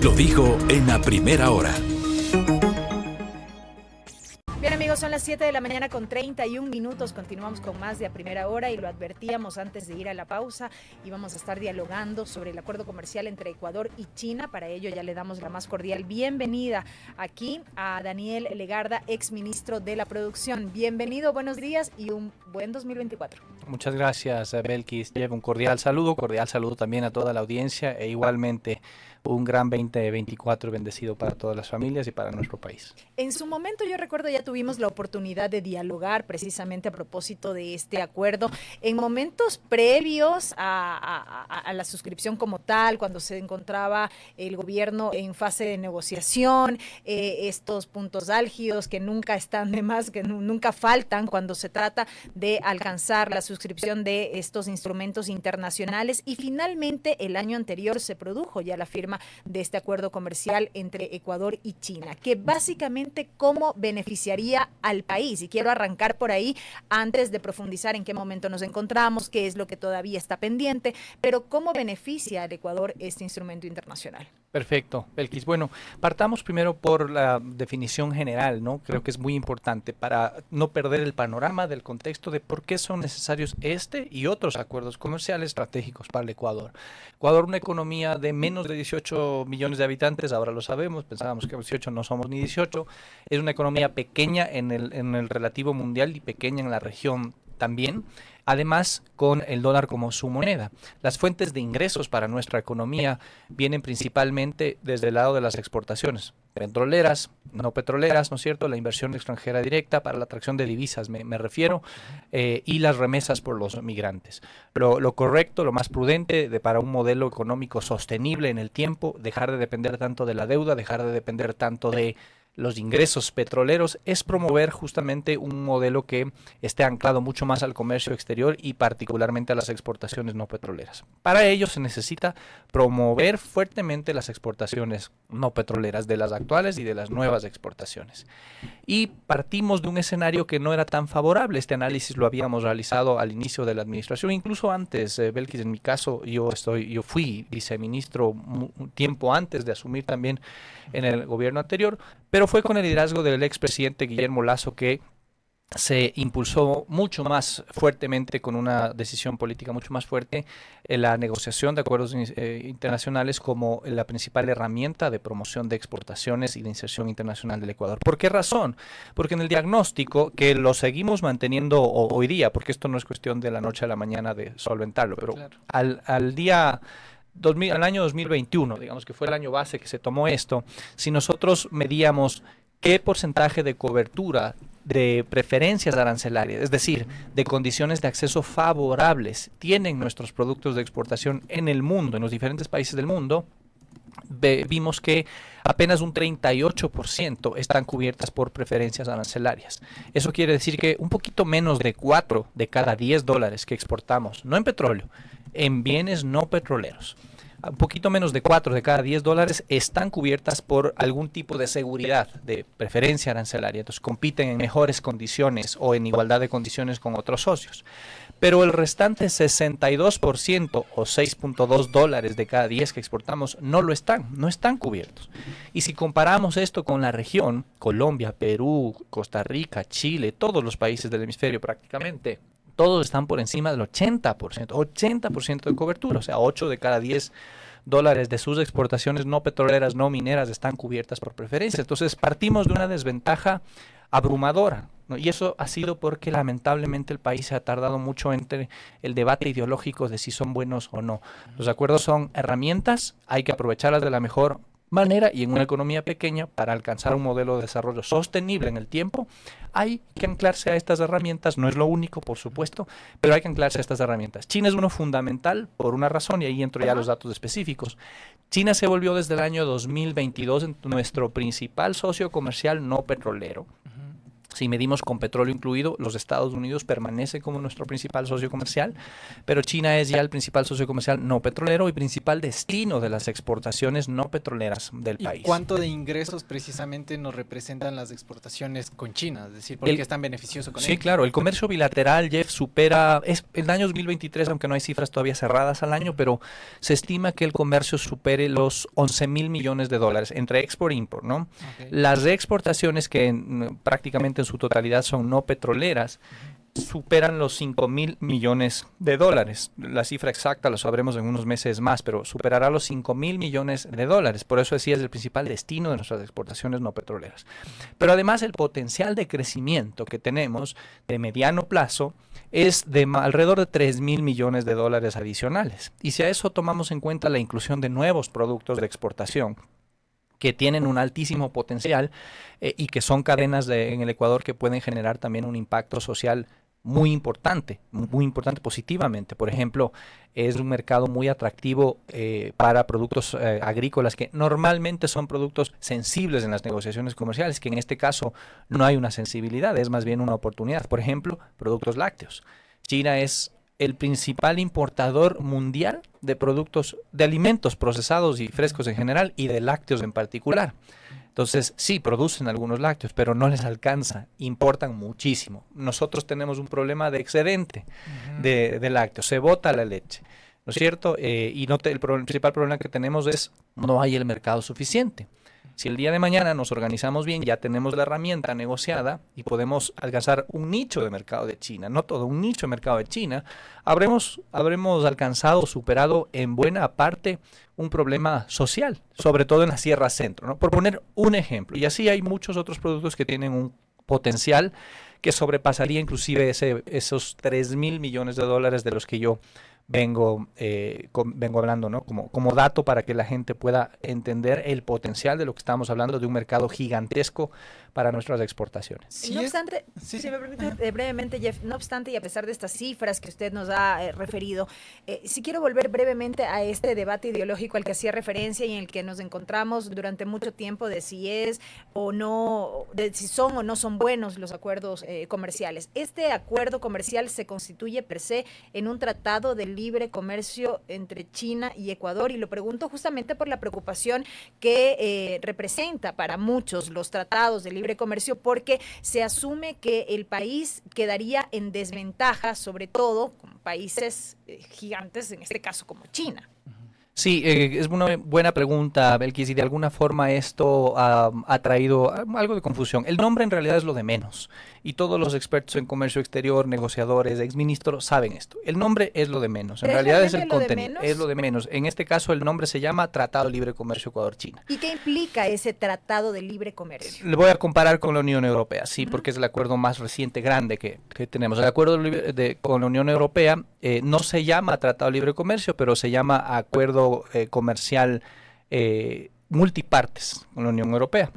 Lo dijo en la primera hora. Bien, amigos, son las 7 de la mañana con 31 minutos. Continuamos con más de A Primera Hora y lo advertíamos antes de ir a la pausa. Íbamos a estar dialogando sobre el acuerdo comercial entre Ecuador y China. Para ello ya le damos la más cordial bienvenida aquí a Daniel Legarda, exministro de la Producción. Bienvenido, buenos días y un buen 2024. Muchas gracias, Belkis. Llevo un cordial saludo también a toda la audiencia e igualmente un gran 2024 bendecido para todas las familias y para nuestro país. En su momento, yo recuerdo, ya tuvimos la oportunidad de dialogar precisamente a propósito de este acuerdo. En momentos previos a la suscripción como tal, cuando se encontraba el gobierno en fase de negociación, estos puntos álgidos que nunca están de más, que nunca faltan cuando se trata de alcanzar la suscripción de estos instrumentos internacionales, y finalmente el año anterior se produjo ya la firma de este acuerdo comercial entre Ecuador y China, que básicamente cómo beneficiaría al país. Y quiero arrancar por ahí antes de profundizar en qué momento nos encontramos, qué es lo que todavía está pendiente, pero cómo beneficia al Ecuador este instrumento internacional. Perfecto, Belkis. Bueno, partamos primero por la definición general, ¿no? Creo que es muy importante para no perder el panorama del contexto de por qué son necesarios este y otros acuerdos comerciales estratégicos para el Ecuador. Ecuador, una economía de menos de 18 millones de habitantes, ahora lo sabemos, pensábamos que 18, no somos ni 18, es una economía pequeña en el relativo mundial y pequeña en la región también. Además, con el dólar como su moneda. Las fuentes de ingresos para nuestra economía vienen principalmente desde el lado de las exportaciones, petroleras, no petroleras, ¿no es cierto? La inversión extranjera directa para la atracción de divisas, me refiero, y las remesas por los migrantes. Lo correcto, lo más prudente para un modelo económico sostenible en el tiempo, dejar de depender tanto de la deuda, dejar de depender tanto de los ingresos petroleros, es promover justamente un modelo que esté anclado mucho más al comercio exterior y particularmente a las exportaciones no petroleras. Para ello se necesita promover fuertemente las exportaciones no petroleras, de las actuales y de las nuevas exportaciones. Y partimos de un escenario que no era tan favorable. Este análisis lo habíamos realizado al inicio de la administración, incluso antes, Belkis, en mi caso, yo fui viceministro un tiempo antes de asumir también en el gobierno anterior, pero fue con el liderazgo del expresidente Guillermo Lasso que se impulsó mucho más fuertemente, con una decisión política mucho más fuerte, en la negociación de acuerdos internacionales como la principal herramienta de promoción de exportaciones y de inserción internacional del Ecuador. ¿Por qué razón? Porque en el diagnóstico, que lo seguimos manteniendo hoy día, porque esto no es cuestión de la noche a la mañana de solventarlo, pero claro, al año 2021, digamos que fue el año base que se tomó esto, si nosotros medíamos qué porcentaje de cobertura de preferencias arancelarias, es decir, de condiciones de acceso favorables, tienen nuestros productos de exportación en el mundo, en los diferentes países del mundo, vimos que apenas un 38% están cubiertas por preferencias arancelarias. Eso quiere decir que un poquito menos de 4 de cada 10 dólares que exportamos, no en petróleo, en bienes no petroleros, un poquito menos de 4 de cada 10 dólares están cubiertas por algún tipo de seguridad, de preferencia arancelaria. Entonces compiten en mejores condiciones o en igualdad de condiciones con otros socios. Pero el restante 62% o 6.2 dólares de cada 10 que exportamos no están cubiertos. Y si comparamos esto con la región, Colombia, Perú, Costa Rica, Chile, todos los países del hemisferio prácticamente, todos están por encima del 80% de cobertura, o sea, 8 de cada 10 dólares de sus exportaciones no petroleras, no mineras, están cubiertas por preferencia. Entonces partimos de una desventaja abrumadora, ¿no? Y eso ha sido porque lamentablemente el país se ha tardado mucho entre el debate ideológico de si son buenos o no. Los acuerdos son herramientas, hay que aprovecharlas de la mejor manera, y en una economía pequeña, para alcanzar un modelo de desarrollo sostenible en el tiempo, hay que anclarse a estas herramientas. No es lo único, por supuesto, pero hay que anclarse a estas herramientas. China es uno fundamental por una razón, y ahí entro ya a los datos específicos. China se volvió desde el año 2022 nuestro principal socio comercial no petrolero. Si medimos con petróleo incluido, los Estados Unidos permanece como nuestro principal socio comercial, pero China es ya el principal socio comercial no petrolero y principal destino de las exportaciones no petroleras del país. ¿Y cuánto de ingresos precisamente nos representan las exportaciones con China? Es decir, ¿por qué es tan beneficioso con ellos? Sí, claro, el comercio bilateral, Jeff, supera, el año 2023, aunque no hay cifras todavía cerradas al año, pero se estima que el comercio supere los 11.000 millones de dólares entre export e import, ¿no? Okay. Las reexportaciones que prácticamente en su totalidad son no petroleras, superan los 5.000 millones de dólares. La cifra exacta la sabremos en unos meses más, pero superará los 5.000 millones de dólares. Por eso decía, es el principal destino de nuestras exportaciones no petroleras. Pero además el potencial de crecimiento que tenemos de mediano plazo es de alrededor de 3.000 millones de dólares adicionales. Y si a eso tomamos en cuenta la inclusión de nuevos productos de exportación, que tienen un altísimo potencial y que son cadenas en el Ecuador que pueden generar también un impacto social muy importante positivamente. Por ejemplo, es un mercado muy atractivo para productos agrícolas que normalmente son productos sensibles en las negociaciones comerciales, que en este caso no hay una sensibilidad, es más bien una oportunidad. Por ejemplo, productos lácteos. China es el principal importador mundial de productos, de alimentos procesados y frescos en general y de lácteos en particular. Entonces, sí, producen algunos lácteos, pero no les alcanza, importan muchísimo. Nosotros tenemos un problema de excedente de lácteos, se bota la leche, ¿no es cierto? Y el principal problema que tenemos es no hay el mercado suficiente. Si el día de mañana nos organizamos bien, ya tenemos la herramienta negociada y podemos alcanzar un nicho de mercado de China, no todo, un nicho de mercado de China, habremos alcanzado, superado en buena parte un problema social, sobre todo en la Sierra Centro, ¿no? Por poner un ejemplo. Y así hay muchos otros productos que tienen un potencial que sobrepasaría inclusive esos 3.000 millones de dólares de los que yo vengo hablando, ¿no? Como dato para que la gente pueda entender el potencial de lo que estamos hablando, de un mercado gigantesco para nuestras exportaciones. Sí, no obstante, sí, si me permite brevemente, Jeff, no obstante y a pesar de estas cifras que usted nos ha referido, sí quiero volver brevemente a este debate ideológico al que hacía referencia y en el que nos encontramos durante mucho tiempo de si es o no, de si son o no son buenos los acuerdos comerciales. Este acuerdo comercial se constituye per se en un tratado de libre comercio entre China y Ecuador, y lo pregunto justamente por la preocupación que representa para muchos los tratados de libre comercio, porque se asume que el país quedaría en desventaja, sobre todo con países gigantes, en este caso como China. Sí, es una buena pregunta, Belkis, y de alguna forma esto ha traído algo de confusión. El nombre en realidad es lo de menos, y todos los expertos en comercio exterior, negociadores, exministros, saben esto. El nombre es lo de menos, en realidad es el contenido, es lo de menos. En este caso el nombre se llama Tratado de Libre Comercio Ecuador-China. ¿Y qué implica ese Tratado de Libre Comercio? Le voy a comparar con la Unión Europea, sí, porque es el acuerdo más reciente, grande que tenemos. El acuerdo con la Unión Europea no se llama Tratado de Libre Comercio, pero se llama Acuerdo comercial multipartes con la Unión Europea.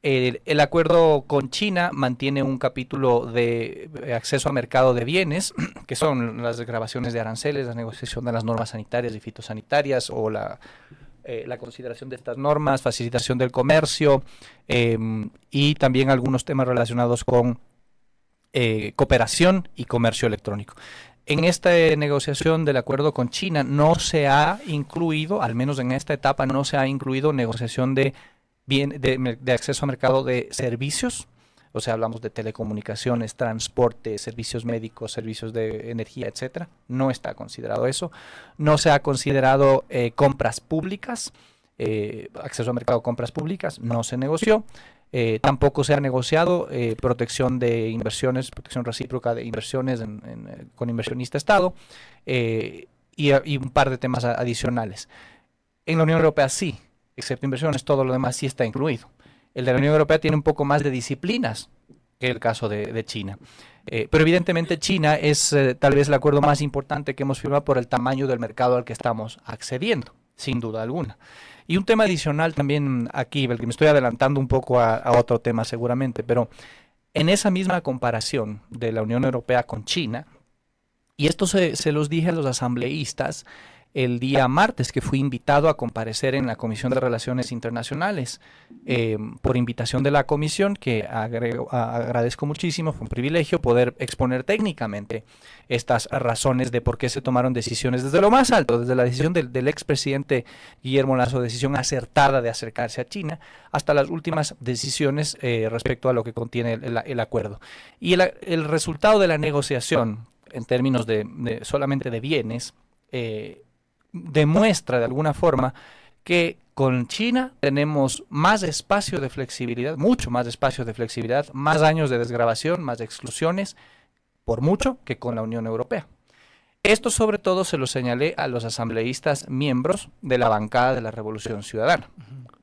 El acuerdo con China mantiene un capítulo de acceso a mercado de bienes, que son las desgravaciones de aranceles, la negociación de las normas sanitarias y fitosanitarias o la consideración de estas normas, facilitación del comercio y también algunos temas relacionados con cooperación y comercio electrónico. En esta negociación del acuerdo con China no se ha incluido, al menos en esta etapa, no se ha incluido negociación de acceso a mercado de servicios. O sea, hablamos de telecomunicaciones, transporte, servicios médicos, servicios de energía, etcétera. No está considerado eso. No se ha considerado compras públicas, acceso a mercado de compras públicas, no se negoció. Tampoco se ha negociado protección de inversiones, protección recíproca de inversiones con inversionista Estado y un par de temas adicionales. En la Unión Europea sí, excepto inversiones, todo lo demás sí está incluido. El de la Unión Europea tiene un poco más de disciplinas que el caso de China. Pero evidentemente China es tal vez el acuerdo más importante que hemos firmado por el tamaño del mercado al que estamos accediendo, sin duda alguna. Y un tema adicional también aquí, porque me estoy adelantando un poco a otro tema seguramente, pero en esa misma comparación de la Unión Europea con China, Y esto se los dije a los asambleístas el día martes, que fui invitado a comparecer en la Comisión de Relaciones Internacionales por invitación de la comisión, que agradezco muchísimo. Fue un privilegio poder exponer técnicamente estas razones de por qué se tomaron decisiones desde lo más alto, desde la decisión del expresidente Guillermo Lasso, decisión acertada de acercarse a China, hasta las últimas decisiones respecto a lo que contiene el acuerdo. Y el resultado de la negociación, en términos solamente de bienes, demuestra de alguna forma que con China tenemos más espacio de flexibilidad, mucho más espacio de flexibilidad, más años de desgravación, más exclusiones, por mucho, que con la Unión Europea. Esto sobre todo se lo señalé a los asambleístas miembros de la bancada de la Revolución Ciudadana.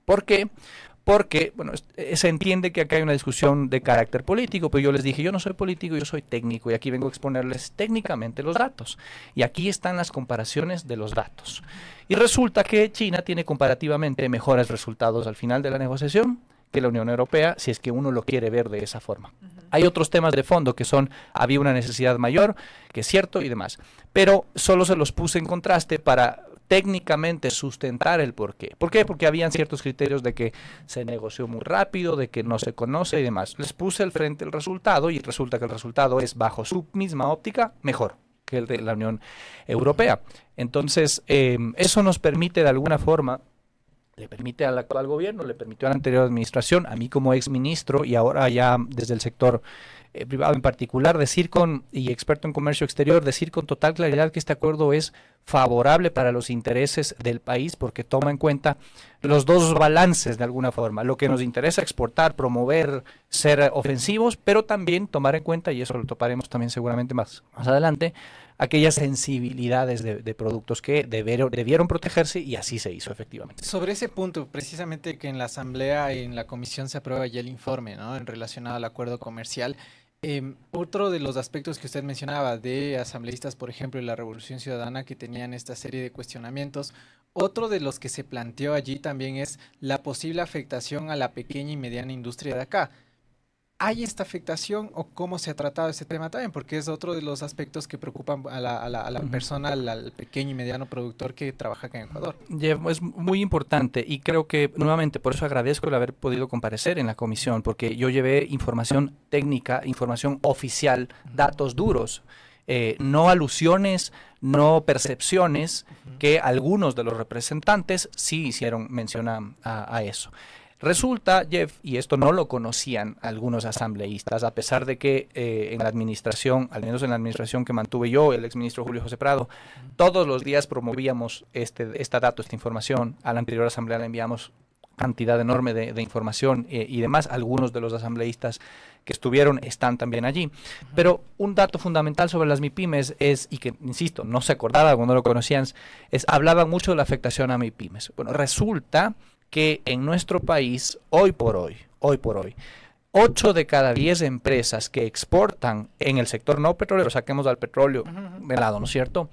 ¿Por qué? Porque, bueno, se entiende que acá hay una discusión de carácter político, pero yo les dije, yo no soy político, yo soy técnico, y aquí vengo a exponerles técnicamente los datos. Y aquí están las comparaciones de los datos. Y resulta que China tiene comparativamente mejores resultados al final de la negociación que la Unión Europea, si es que uno lo quiere ver de esa forma. Hay otros temas de fondo que había una necesidad mayor, que es cierto, y demás. Pero solo se los puse en contraste para técnicamente sustentar el porqué. ¿Por qué? Porque habían ciertos criterios de que se negoció muy rápido, de que no se conoce y demás. Les puse al frente el resultado y resulta que el resultado es, bajo su misma óptica, mejor que el de la Unión Europea. Entonces, eso nos permite de alguna forma, le permite al actual gobierno, le permitió a la anterior administración, a mí como exministro y ahora ya desde el sector privado en particular, y experto en comercio exterior, decir con total claridad que este acuerdo es favorable para los intereses del país porque toma en cuenta los dos balances de alguna forma, lo que nos interesa exportar, promover, ser ofensivos, pero también tomar en cuenta, y eso lo toparemos también seguramente más adelante, aquellas sensibilidades de productos que debieron protegerse, y así se hizo efectivamente. Sobre ese punto, precisamente que en la Asamblea y en la Comisión se aprueba ya el informe, ¿no?, en relacionado al acuerdo comercial. Otro de los aspectos que usted mencionaba de asambleístas, por ejemplo, de la Revolución Ciudadana, que tenían esta serie de cuestionamientos, otro de los que se planteó allí también es la posible afectación a la pequeña y mediana industria de acá. ¿Hay esta afectación o cómo se ha tratado este tema también? Porque es otro de los aspectos que preocupan a la persona, al pequeño y mediano productor que trabaja acá en Ecuador. Es muy importante y creo que nuevamente por eso agradezco el haber podido comparecer en la comisión, porque yo llevé información técnica, información oficial, datos duros, no alusiones, no percepciones, que algunos de los representantes sí hicieron mención a eso. Resulta, Jeff, y esto no lo conocían algunos asambleístas, a pesar de que en la administración, al menos en la administración que mantuve yo, el exministro Julio José Prado, todos los días promovíamos esta información. A la anterior asamblea le enviamos cantidad enorme de información y demás. Algunos de los asambleístas que están también allí. Pero un dato fundamental sobre las MIPYMES es, y que, insisto, no se acordaba cuando lo conocían, hablaban mucho de la afectación a MIPYMES. Bueno, resulta que en nuestro país, hoy por hoy, 8 de cada 10 empresas que exportan en el sector no petrolero, saquemos al petróleo de lado, ¿no es cierto?,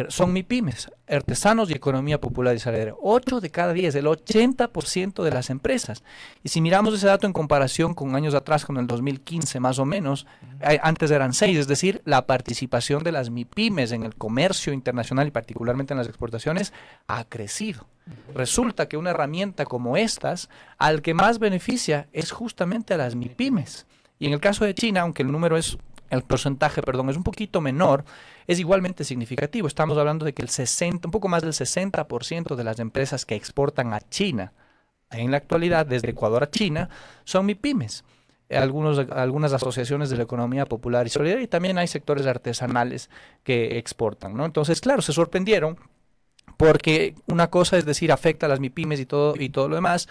son MIPYMES, artesanos y economía popular y solidaria. 8 de cada 10, el 80% de las empresas. Y si miramos ese dato en comparación con años atrás, con el 2015 más o menos, antes eran 6, es decir, la participación de las MIPYMES en el comercio internacional y particularmente en las exportaciones ha crecido. Resulta que una herramienta como estas, al que más beneficia es justamente a las MIPYMES. Y en el caso de China, aunque el porcentaje es un poquito menor, es igualmente significativo. Estamos hablando de que un poco más del 60% de las empresas que exportan a China en la actualidad, desde Ecuador a China, son MIPYMES. Algunas asociaciones de la economía popular y solidaria, y también hay sectores artesanales que exportan, ¿no? Entonces, claro, se sorprendieron porque una cosa es decir, afecta a las MIPYMES y todo lo demás,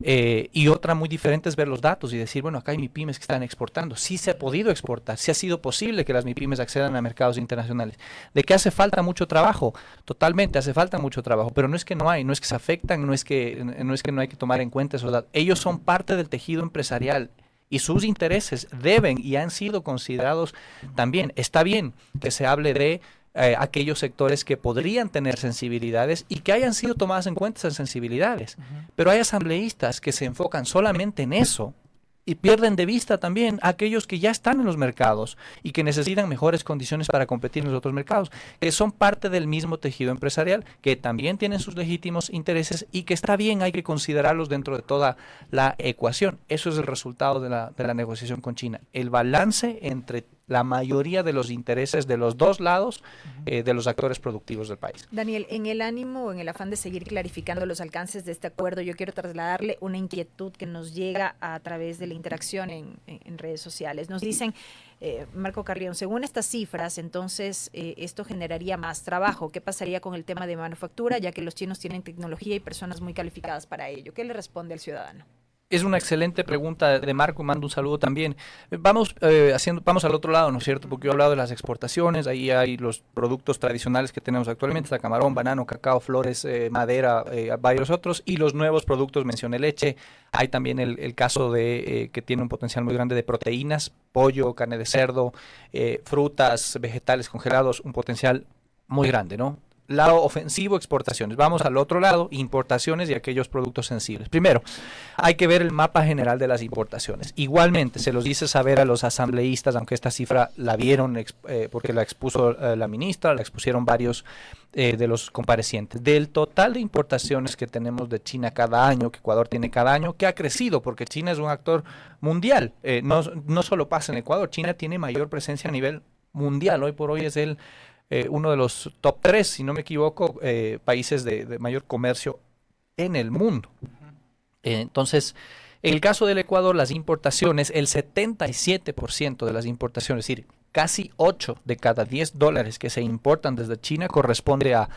y otra muy diferente es ver los datos y decir, bueno, acá hay MIPYMES que están exportando. Sí se ha podido exportar, sí ha sido posible que las MIPYMES accedan a mercados internacionales. ¿De qué hace falta mucho trabajo? Totalmente, hace falta mucho trabajo, pero no es que no es que se afectan, no es que no hay que tomar en cuenta esos datos. Ellos son parte del tejido empresarial y sus intereses deben y han sido considerados también. Está bien que se hable de aquellos sectores que podrían tener sensibilidades y que hayan sido tomadas en cuenta esas sensibilidades. Pero hay asambleístas que se enfocan solamente en eso y pierden de vista también a aquellos que ya están en los mercados y que necesitan mejores condiciones para competir en los otros mercados, que son parte del mismo tejido empresarial, que también tienen sus legítimos intereses y que está bien, hay que considerarlos dentro de toda la ecuación. Eso es el resultado de la negociación con China, el balance entre la mayoría de los intereses de los dos lados de los actores productivos del país. Daniel, en el ánimo o en el afán de seguir clarificando los alcances de este acuerdo, yo quiero trasladarle una inquietud que nos llega a través de la interacción en redes sociales. Nos dicen, Marco Carrión, según estas cifras, entonces esto generaría más trabajo. ¿Qué pasaría con el tema de manufactura, ya que los chinos tienen tecnología y personas muy calificadas para ello? ¿Qué le responde al ciudadano? Es una excelente pregunta de Marco, mando un saludo también. Vamos al otro lado, ¿no es cierto? Porque yo he hablado de las exportaciones, ahí hay los productos tradicionales que tenemos actualmente, está camarón, banano, cacao, flores, madera, varios otros, y los nuevos productos, mencioné leche, hay también el caso de que tiene un potencial muy grande de proteínas, pollo, carne de cerdo, frutas, vegetales congelados, un potencial muy grande, ¿no? Lado ofensivo, exportaciones. Vamos al otro lado, importaciones y aquellos productos sensibles. Primero, hay que ver el mapa general de las importaciones. Igualmente, se los dice saber a los asambleístas, aunque esta cifra la vieron porque la expuso la ministra, la expusieron varios de los comparecientes. Del total de importaciones que tenemos de China cada año, que Ecuador tiene cada año, que ha crecido, porque China es un actor mundial. No solo pasa en Ecuador, China tiene mayor presencia a nivel mundial. Hoy por hoy es uno de los top 3, si no me equivoco, países de mayor comercio en el mundo. Entonces, en el caso del Ecuador, las importaciones, el 77% de las importaciones, es decir, casi 8 de cada 10 dólares que se importan desde China corresponde a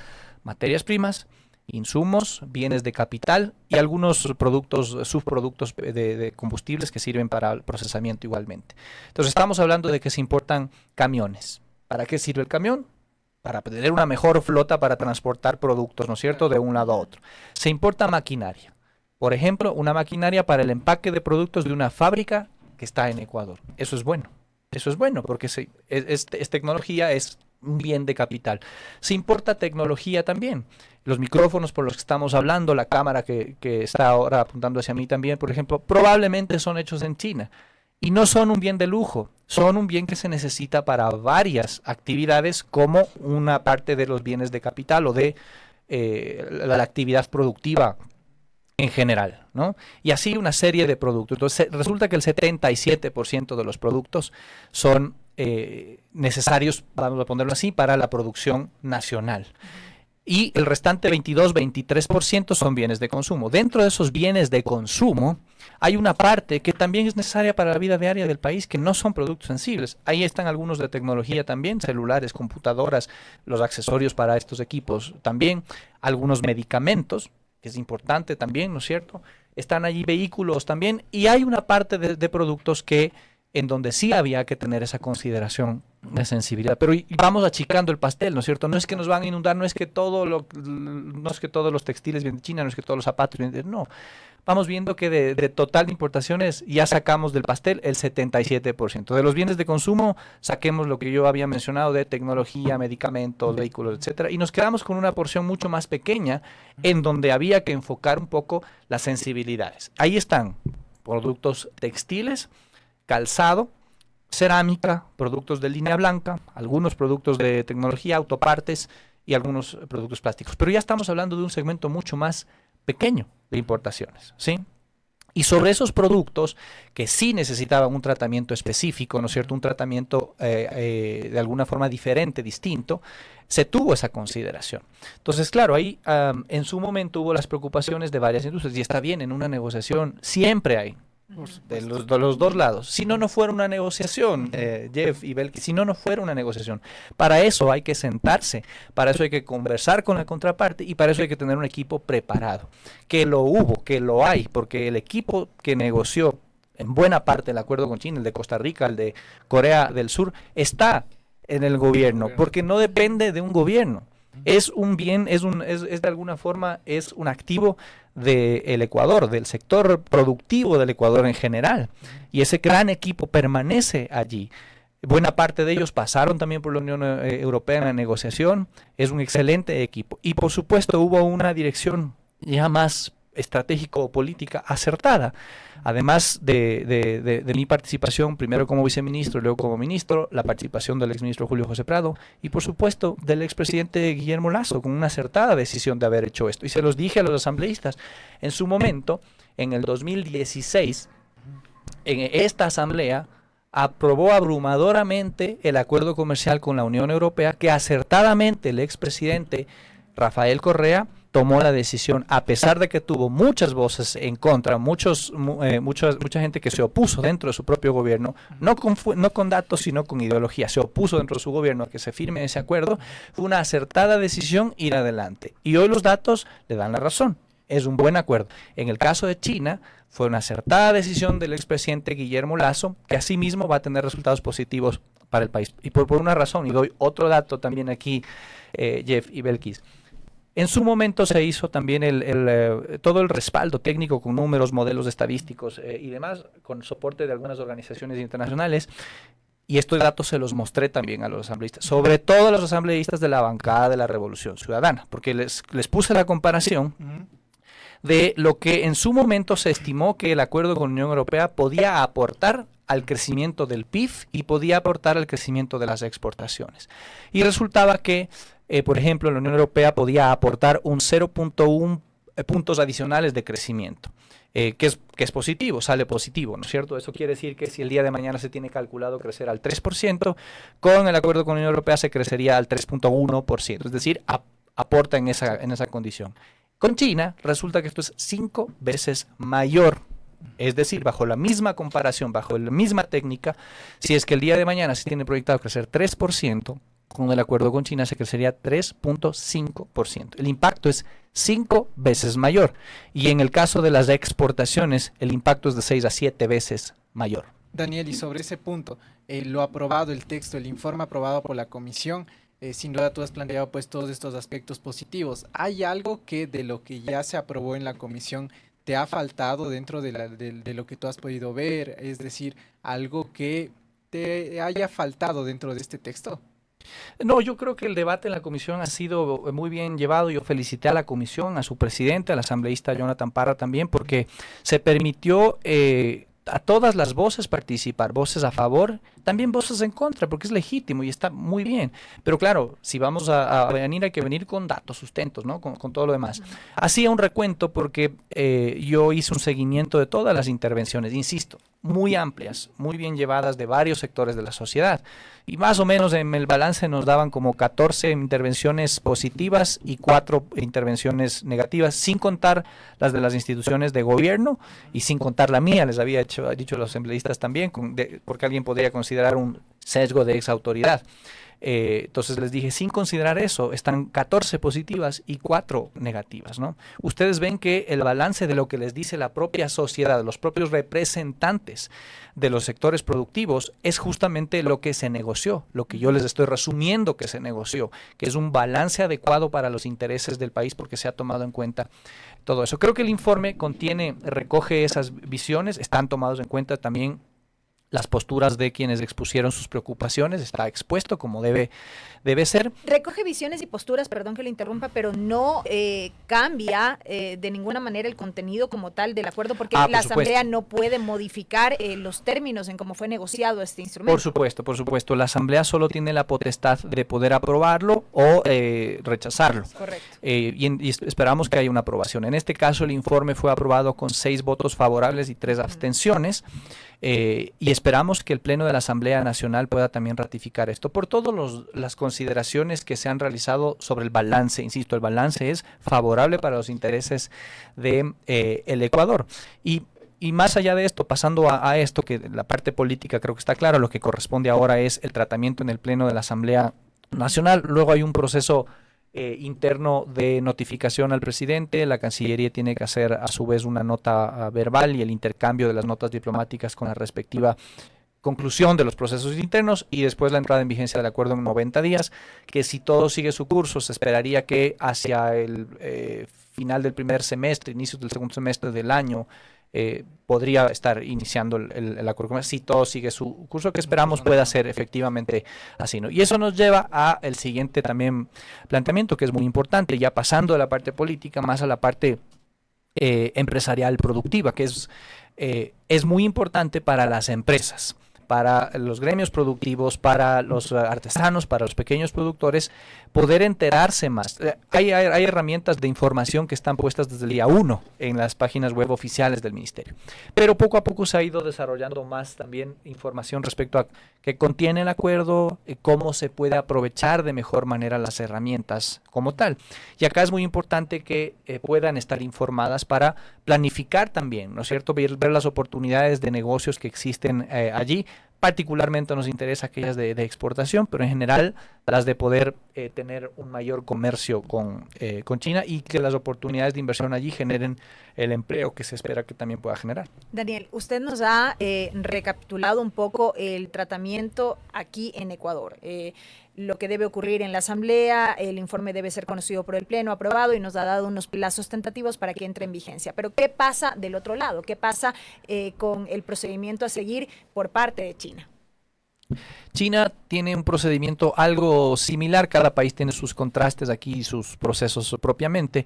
materias primas, insumos, bienes de capital y algunos subproductos de combustibles que sirven para el procesamiento igualmente. Entonces, estamos hablando de que se importan camiones. ¿Para qué sirve el camión? Para tener una mejor flota para transportar productos, ¿no es cierto?, de un lado a otro. Se importa maquinaria. Por ejemplo, una maquinaria para el empaque de productos de una fábrica que está en Ecuador. Eso es bueno. Eso es bueno porque es tecnología, es un bien de capital. Se importa tecnología también. Los micrófonos por los que estamos hablando, la cámara que está ahora apuntando hacia mí también, por ejemplo, probablemente son hechos en China. Y no son un bien de lujo, son un bien que se necesita para varias actividades como una parte de los bienes de capital o de la actividad productiva en general, ¿no? Y así una serie de productos. Entonces resulta que el 77% de los productos son necesarios, vamos a ponerlo así, para la producción nacional. Y el restante 22-23% son bienes de consumo. Dentro de esos bienes de consumo hay una parte que también es necesaria para la vida diaria del país, que no son productos sensibles. Ahí están algunos de tecnología también, celulares, computadoras, los accesorios para estos equipos también, algunos medicamentos, que es importante también, ¿no es cierto? Están allí vehículos también, y hay una parte de productos en donde sí había que tener esa consideración de sensibilidad. Pero vamos achicando el pastel, ¿no es cierto? No es que nos van a inundar, no es que todos los textiles vienen de China, no es que todos los zapatos vienen de... No, vamos viendo que de total de importaciones ya sacamos del pastel el 77%. De los bienes de consumo saquemos lo que yo había mencionado de tecnología, medicamentos, vehículos, etcétera, y nos quedamos con una porción mucho más pequeña en donde había que enfocar un poco las sensibilidades. Ahí están productos textiles, calzado, cerámica, productos de línea blanca, algunos productos de tecnología, autopartes y algunos productos plásticos. Pero ya estamos hablando de un segmento mucho más pequeño de importaciones, ¿sí? Y sobre esos productos que sí necesitaban un tratamiento específico, ¿no es cierto?, un tratamiento de alguna forma diferente, distinto, se tuvo esa consideración. Entonces, claro, ahí en su momento hubo las preocupaciones de varias industrias, y está bien, en una negociación siempre hay, de los dos lados. Si no fuera una negociación, Jeff y Belkis, si no fuera una negociación. Para eso hay que sentarse, para eso hay que conversar con la contraparte y para eso hay que tener un equipo preparado. Que lo hubo, que lo hay, porque el equipo que negoció en buena parte el acuerdo con China, el de Costa Rica, el de Corea del Sur, está en el gobierno, porque no depende de un gobierno. Es un bien, es de alguna forma, es un activo del Ecuador, del sector productivo del Ecuador en general. Y ese gran equipo permanece allí. Buena parte de ellos pasaron también por la Unión Europea en la negociación. Es un excelente equipo. Y por supuesto hubo una dirección ya más estratégico-política acertada. Además de mi participación, primero como viceministro y luego como ministro, la participación del exministro Julio José Prado y por supuesto del expresidente Guillermo Lasso, con una acertada decisión de haber hecho esto. Y se los dije a los asambleístas en su momento, en el 2016, en esta asamblea aprobó abrumadoramente el acuerdo comercial con la Unión Europea, que acertadamente el expresidente Rafael Correa tomó la decisión, a pesar de que tuvo muchas voces en contra, mucha gente que se opuso dentro de su propio gobierno, no con datos, sino con ideología, se opuso dentro de su gobierno a que se firme ese acuerdo. Fue una acertada decisión ir adelante. Y hoy los datos le dan la razón. Es un buen acuerdo. En el caso de China, fue una acertada decisión del expresidente Guillermo Lasso, que asimismo va a tener resultados positivos para el país. Y por una razón, y doy otro dato también aquí, Jeff y Belkis. En su momento se hizo también todo el respaldo técnico con números, modelos estadísticos y demás, con soporte de algunas organizaciones internacionales. Y estos datos se los mostré también a los asambleístas, sobre todo a los asambleístas de la bancada de la Revolución Ciudadana, porque les puse la comparación de lo que en su momento se estimó que el acuerdo con la Unión Europea podía aportar al crecimiento del PIB y podía aportar al crecimiento de las exportaciones. Y resultaba que, por ejemplo, la Unión Europea podía aportar un 0.1 puntos adicionales de crecimiento, que es positivo, sale positivo, ¿no es cierto? Eso quiere decir que si el día de mañana se tiene calculado crecer al 3%, con el acuerdo con la Unión Europea se crecería al 3.1%, es decir, aporta en esa condición. Con China resulta que esto es 5 veces mayor. Es decir, bajo la misma comparación, bajo la misma técnica, si es que el día de mañana se tiene proyectado crecer 3%, con el acuerdo con China se crecería 3.5%. El impacto es 5 veces mayor. Y en el caso de las exportaciones, el impacto es de 6 a 7 veces mayor. Daniel, y sobre ese punto, lo aprobado, el texto, el informe aprobado por la comisión, sin duda tú has planteado pues todos estos aspectos positivos. ¿Hay algo que de lo que ya se aprobó en la comisión te ha faltado dentro de lo que tú has podido ver? Es decir, algo que te haya faltado dentro de este texto. No, yo creo que el debate en la comisión ha sido muy bien llevado. Yo felicité a la comisión, a su presidente, al asambleísta Jonathan Parra también, porque se permitió a todas las voces participar, voces a favor, también voces en contra, porque es legítimo y está muy bien. Pero claro, si vamos a venir, hay que venir con datos, sustentos, ¿no? Con todo lo demás. Hacía un recuento porque yo hice un seguimiento de todas las intervenciones, insisto, muy amplias, muy bien llevadas de varios sectores de la sociedad. Y más o menos en el balance nos daban como 14 intervenciones positivas y 4 intervenciones negativas, sin contar las de las instituciones de gobierno y sin contar la mía, les había dicho los asambleístas también, porque alguien podría considerar un sesgo de exautoridad. Entonces les dije, sin considerar eso, están 14 positivas y 4 negativas, ¿no? Ustedes ven que el balance de lo que les dice la propia sociedad, los propios representantes de los sectores productivos, es justamente lo que se negoció, lo que yo les estoy resumiendo que se negoció, que es un balance adecuado para los intereses del país porque se ha tomado en cuenta todo eso. Creo que el informe recoge esas visiones, están tomados en cuenta también las posturas de quienes expusieron sus preocupaciones, está expuesto como debe ser. Recoge visiones y posturas, perdón que le interrumpa, pero no cambia de ninguna manera el contenido como tal del acuerdo, porque la Asamblea no puede modificar los términos en cómo fue negociado este instrumento. Por supuesto. La Asamblea solo tiene la potestad de poder aprobarlo o rechazarlo. Correcto. Y esperamos que haya una aprobación. En este caso, el informe fue aprobado con 6 votos favorables y 3 abstenciones. Y esperamos que el Pleno de la Asamblea Nacional pueda también ratificar esto por todas las consideraciones que se han realizado sobre el balance. Insisto, el balance es favorable para los intereses de el Ecuador. Y más allá de esto, pasando a esto, que la parte política creo que está clara, lo que corresponde ahora es el tratamiento en el Pleno de la Asamblea Nacional. Luego hay un proceso interno de notificación al presidente, la Cancillería tiene que hacer a su vez una nota verbal y el intercambio de las notas diplomáticas con la respectiva conclusión de los procesos internos y después la entrada en vigencia del acuerdo en 90 días, que si todo sigue su curso se esperaría que hacia el final del primer semestre, inicios del segundo semestre del año, podría estar iniciando el acuerdo, si todo sigue su curso, que esperamos pueda ser efectivamente así, ¿no? Y eso nos lleva a el siguiente también planteamiento, que es muy importante, ya pasando de la parte política más a la parte empresarial productiva, que es muy importante para las empresas, para los gremios productivos, para los artesanos, para los pequeños productores, poder enterarse más. Hay herramientas de información que están puestas desde el día 1 en las páginas web oficiales del Ministerio. Pero poco a poco se ha ido desarrollando más también información respecto a qué contiene el acuerdo, cómo se puede aprovechar de mejor manera las herramientas como tal. Y acá es muy importante que puedan estar informadas para planificar también, ¿no es cierto? Ver las oportunidades de negocios que existen allí. Particularmente nos interesa aquellas de exportación, pero en general las de poder tener un mayor comercio con China y que las oportunidades de inversión allí generen el empleo que se espera que también pueda generar. Daniel, usted nos ha recapitulado un poco el tratamiento aquí en Ecuador. Lo que debe ocurrir en la Asamblea, el informe debe ser conocido por el Pleno, aprobado, y nos ha dado unos plazos tentativos para que entre en vigencia. Pero ¿qué pasa del otro lado? ¿Qué pasa con el procedimiento a seguir por parte de China? China tiene un procedimiento algo similar, cada país tiene sus contrastes aquí y sus procesos propiamente.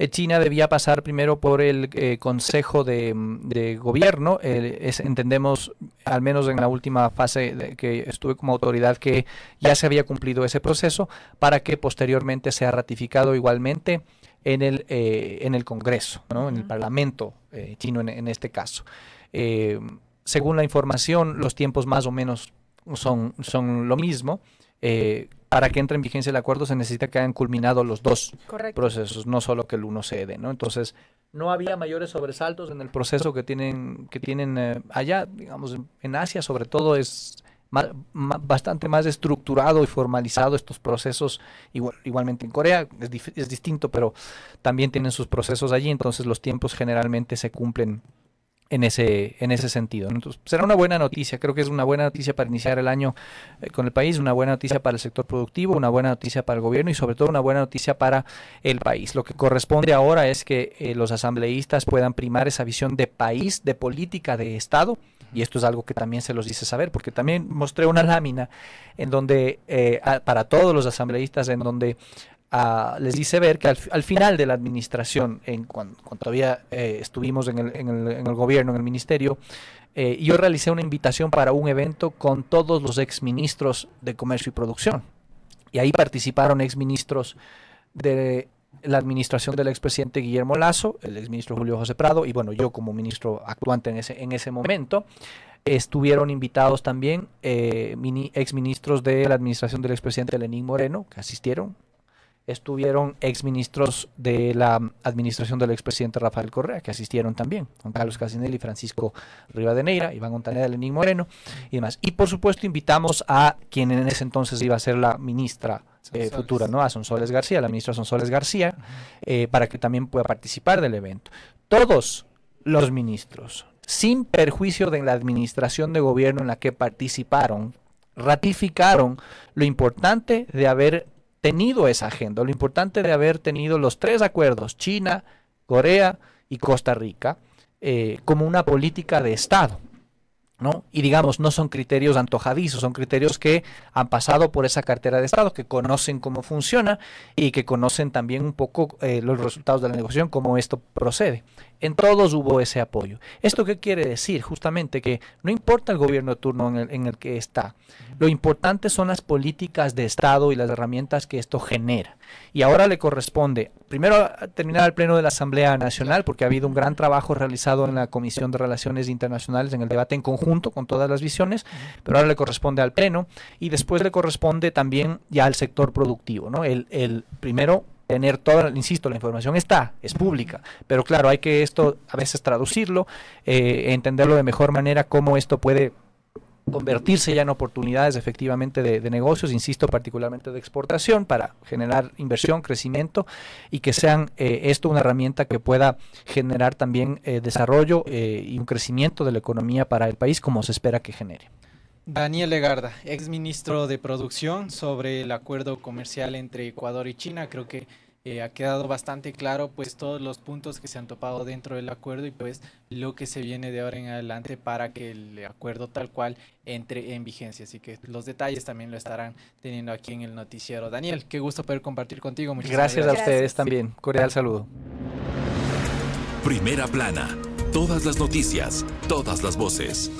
China debía pasar primero por el Consejo de Gobierno, entendemos, al menos en la última fase que estuve como autoridad, que ya se había cumplido ese proceso para que posteriormente sea ratificado igualmente en el Congreso, ¿no? En el Parlamento chino en este caso. Según la información, los tiempos más o menos son lo mismo. Para que entre en vigencia el acuerdo se necesita que hayan culminado los dos procesos, no solo que el uno se dé, ¿no? Entonces, no había mayores sobresaltos en el proceso que tienen allá, digamos, en Asia, sobre todo es bastante más estructurado y formalizado estos procesos. Igualmente en Corea es distinto, pero también tienen sus procesos allí, entonces los tiempos generalmente se cumplen en ese sentido, ¿no? Entonces, será una buena noticia, creo que es una buena noticia para iniciar el año con el país, una buena noticia para el sector productivo, una buena noticia para el gobierno y sobre todo una buena noticia para el país. Lo que corresponde ahora es que los asambleístas puedan primar esa visión de país, de política de Estado, y esto es algo que también se los dice saber, porque también mostré una lámina en donde, para todos los asambleístas, en donde les dice ver que al final de la administración, cuando todavía estuvimos en el gobierno, en el ministerio, yo realicé una invitación para un evento con todos los exministros de Comercio y Producción. Y ahí participaron exministros de la administración del expresidente Guillermo Lasso, el exministro Julio José Prado, y bueno, yo como ministro actuante en ese momento. Estuvieron invitados también exministros de la administración del expresidente Lenín Moreno, que asistieron. Estuvieron exministros de la administración del expresidente Rafael Correa, que asistieron también, Juan Carlos Casinelli, Francisco Rivadeneira, Iván Montaner, Lenín Moreno y demás. Y por supuesto invitamos a quien en ese entonces iba a ser la ministra futura, ¿no? A Sonsoles García, la ministra Sonsoles García, para que también pueda participar del evento. Todos los ministros, sin perjuicio de la administración de gobierno en la que participaron, ratificaron lo importante de haber tenido esa agenda, lo importante de haber tenido los 3 acuerdos, China, Corea y Costa Rica, como una política de Estado, ¿no? Y digamos, no son criterios antojadizos, son criterios que han pasado por esa cartera de Estado, que conocen cómo funciona y que conocen también un poco los resultados de la negociación, cómo esto procede. En todos hubo ese apoyo. ¿Esto qué quiere decir? Justamente que no importa el gobierno de turno en el que está, lo importante son las políticas de Estado y las herramientas que esto genera. Y ahora le corresponde, primero, terminar el pleno de la Asamblea Nacional, porque ha habido un gran trabajo realizado en la Comisión de Relaciones Internacionales, en el debate en conjunto con todas las visiones, pero ahora le corresponde al pleno y después le corresponde también ya al sector productivo, ¿no? El primero, tener toda, insisto, la información es pública, pero claro, hay que esto a veces traducirlo, entenderlo de mejor manera, cómo esto puede convertirse ya en oportunidades efectivamente de negocios, insisto, particularmente de exportación, para generar inversión, crecimiento y que sean esto una herramienta que pueda generar también desarrollo y un crecimiento de la economía para el país como se espera que genere. Daniel Legarda, exministro de Producción, sobre el acuerdo comercial entre Ecuador y China. Creo que ha quedado bastante claro pues todos los puntos que se han topado dentro del acuerdo y pues lo que se viene de ahora en adelante para que el acuerdo tal cual entre en vigencia. Así que los detalles también lo estarán teniendo aquí en el noticiero. Daniel, qué gusto poder compartir contigo. Muchas gracias a ustedes también. Cordial saludo. Primera Plana. Todas las noticias, todas las voces.